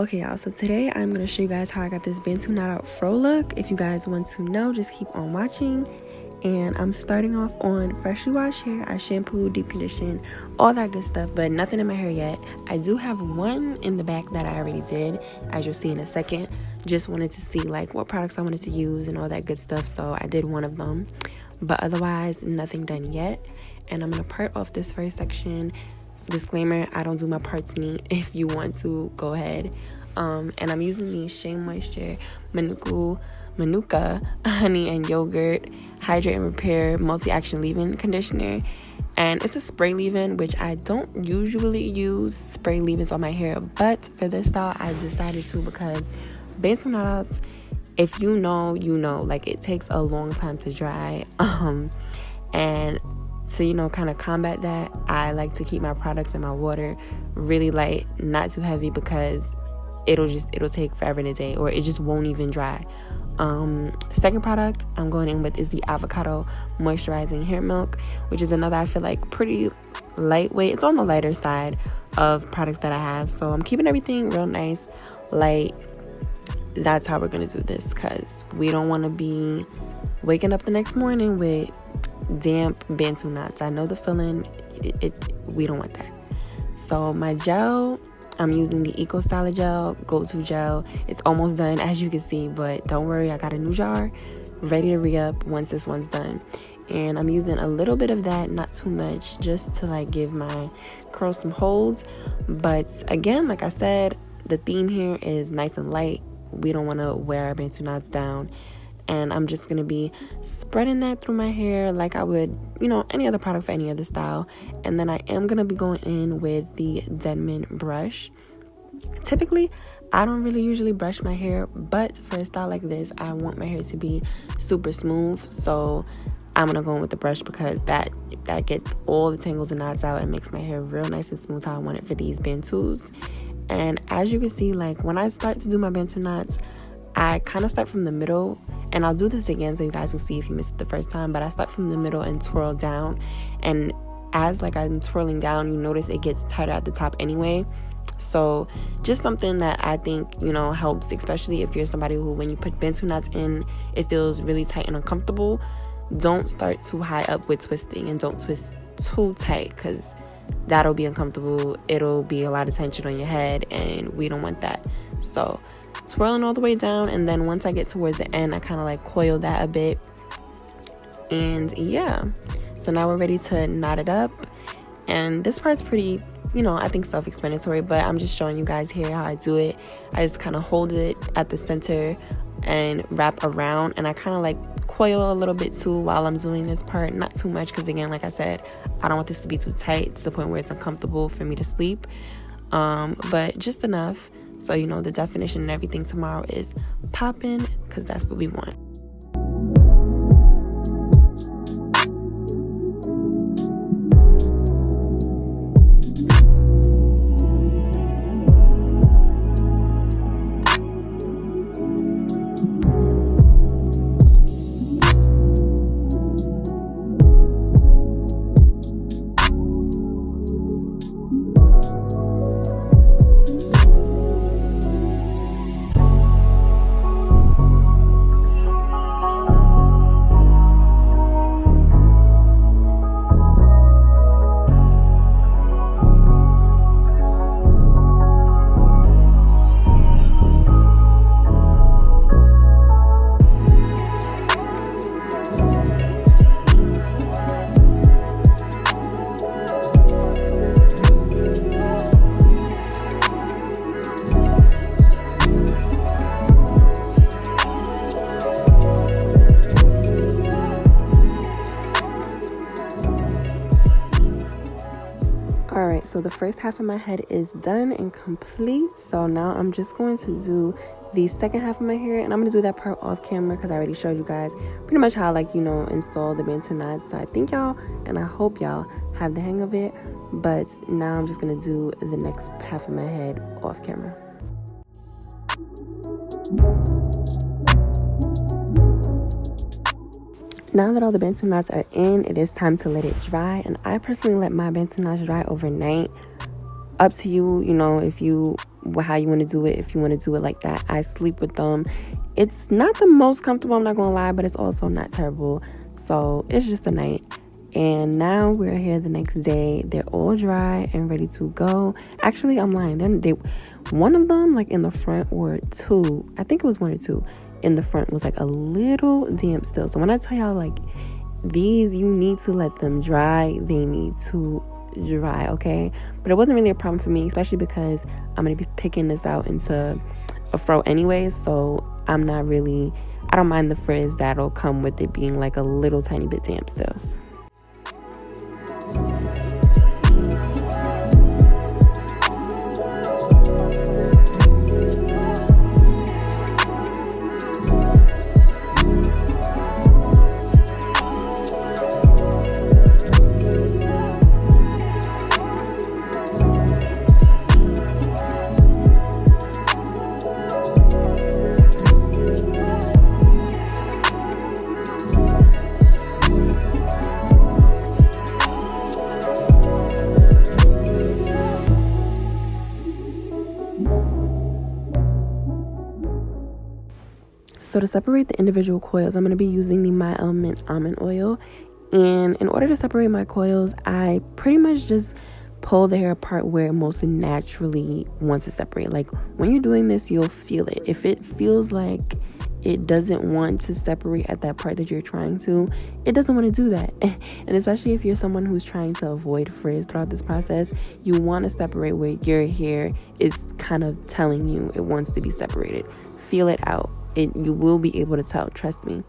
Okay, y'all, so today I'm going to show you guys how I got this Bantu Not Out Fro look. If you guys want to know, just keep on watching. And I'm starting off on freshly washed hair. I shampoo, deep condition, all that good stuff, but nothing in my hair yet. I do have one in the back that I already did, as you'll see in a second. Just wanted to see like what products I wanted to use and all that good stuff, so I did one of them. But otherwise, nothing done yet. And I'm going to part off this first section. Disclaimer, I don't do my parts neat. If you want to, go ahead. And I'm using the Shea Moisture Manuka Honey and Yogurt Hydrate and Repair Multi-Action Leave-In Conditioner. And it's a spray leave-in, which I don't usually use spray leave-ins on my hair, but for this style I decided to, because Bantu Not Outs, if you know, you know, like it takes a long time to dry. And to, kind of combat that, I like to keep my products and my water really light, not too heavy, because it'll take forever in a day, or it just won't even dry. Second product I'm going in with is the Avocado Moisturizing Hair Milk, which is another, I feel like, pretty lightweight. It's on the lighter side of products that I have, so I'm keeping everything real nice, light. That's how we're gonna do this, because we don't want to be waking up the next morning with damp Bantu knots. I know the feeling. We don't want that. So my gel, I'm using the Eco Styler Gel, Go-To Gel. It's almost done, as you can see, but don't worry, I got a new jar ready to re-up once this one's done. And I'm using a little bit of that, not too much, just to like give my curls some hold. But again, like I said, the theme here is nice and light. We don't want to wear our Bantu knots down. And I'm just going to be spreading that through my hair like I would, any other product for any other style. And then I am going to be going in with the Denman brush. Typically, I don't really usually brush my hair, but for a style like this, I want my hair to be super smooth. So I'm going to go in with the brush, because that gets all the tangles and knots out and makes my hair real nice and smooth how I want it for these Bantus. And as you can see, like when I start to do my Bantu knots, I kind of start from the middle, and I'll do this again so you guys can see if you missed it the first time, but I start from the middle and twirl down. And as like I'm twirling down, you notice it gets tighter at the top anyway. So just something that I think, helps, especially if you're somebody who, when you put Bantu knots in, it feels really tight and uncomfortable. Don't start too high up with twisting, and don't twist too tight, because that'll be uncomfortable. It'll be a lot of tension on your head, and we don't want that. So twirling all the way down, and then once I get towards the end, I kind of like coil that a bit. And yeah, so now we're ready to knot it up. And this part's pretty, I think self-explanatory, but I'm just showing you guys here how I do it. I just kind of hold it at the center and wrap around, and I kind of like coil a little bit too while I'm doing this part. Not too much, because again, like I said, I don't want this to be too tight to the point where it's uncomfortable for me to sleep, but just enough so the definition and everything tomorrow is popping, because that's what we want. Alright, so the first half of my head is done and complete. So now I'm just going to do the second half of my hair, and I'm going to do that part off camera, because I already showed you guys pretty much how install the Bantu knots. So I think y'all, and I hope y'all, have the hang of it. But now I'm just going to do the next half of my head off camera. Now that all the Bantu knots are in, it is time to let it dry. And I personally let my Bantu knots dry overnight. Up to you, if you how you want to do it, if you want to do it like that. I sleep with them. It's not the most comfortable, I'm not gonna lie, but it's also not terrible. So it's just a night. And now we're here the next day. They're all dry and ready to go. Actually, I'm lying. One of them, like in the front, or two, I think it was 1 or 2 in the front, was like a little damp still. So when I tell y'all, like, these, you need to let them dry. They need to dry, okay? But it wasn't really a problem for me, especially because I'm gonna be picking this out into a fro anyways. So I don't mind the frizz that'll come with it being like a little tiny bit damp still. So to separate the individual coils, I'm going to be using the My Element almond oil. And in order to separate my coils, I pretty much just pull the hair apart where it most naturally wants to separate. Like when you're doing this, you'll feel it. If it feels like it doesn't want to separate at that part that you're trying to, it doesn't want to do that. And especially if you're someone who's trying to avoid frizz throughout this process, you want to separate where your hair is kind of telling you it wants to be separated. Feel it out. You will be able to tell, trust me.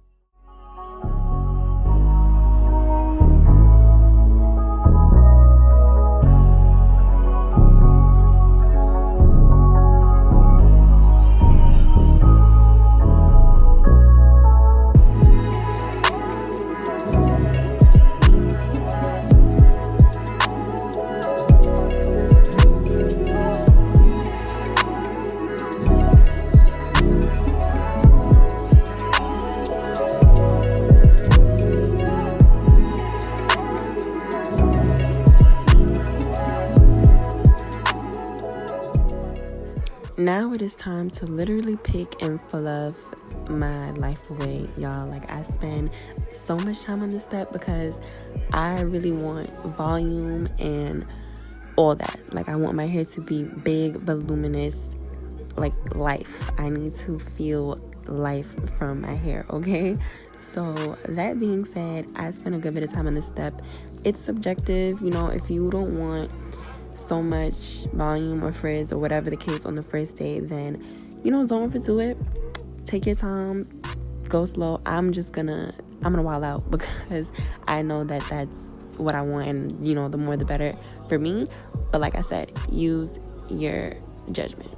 Now it is time to literally pick and fluff my life away, y'all. Like, I spend so much time on this step because I really want volume and all that. Like, I want my hair to be big, voluminous, like life. I need to feel life from my hair, okay? So that being said, I spend a good bit of time on this step. It's subjective, you know. If you don't want so much volume or frizz or whatever the case on the first day, then, you know, don't overdo it. Take your time, go slow. I'm gonna wild out because I know that that's what I want, and, you know, the more the better for me. But like I said, use your judgment.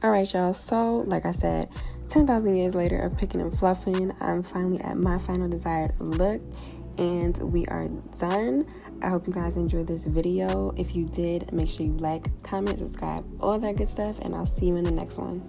Alright, y'all, so like I said, 10,000 years later of picking and fluffing, I'm finally at my final desired look, and we are done. I hope you guys enjoyed this video. If you did, make sure you like, comment, subscribe, all that good stuff, and I'll see you in the next one.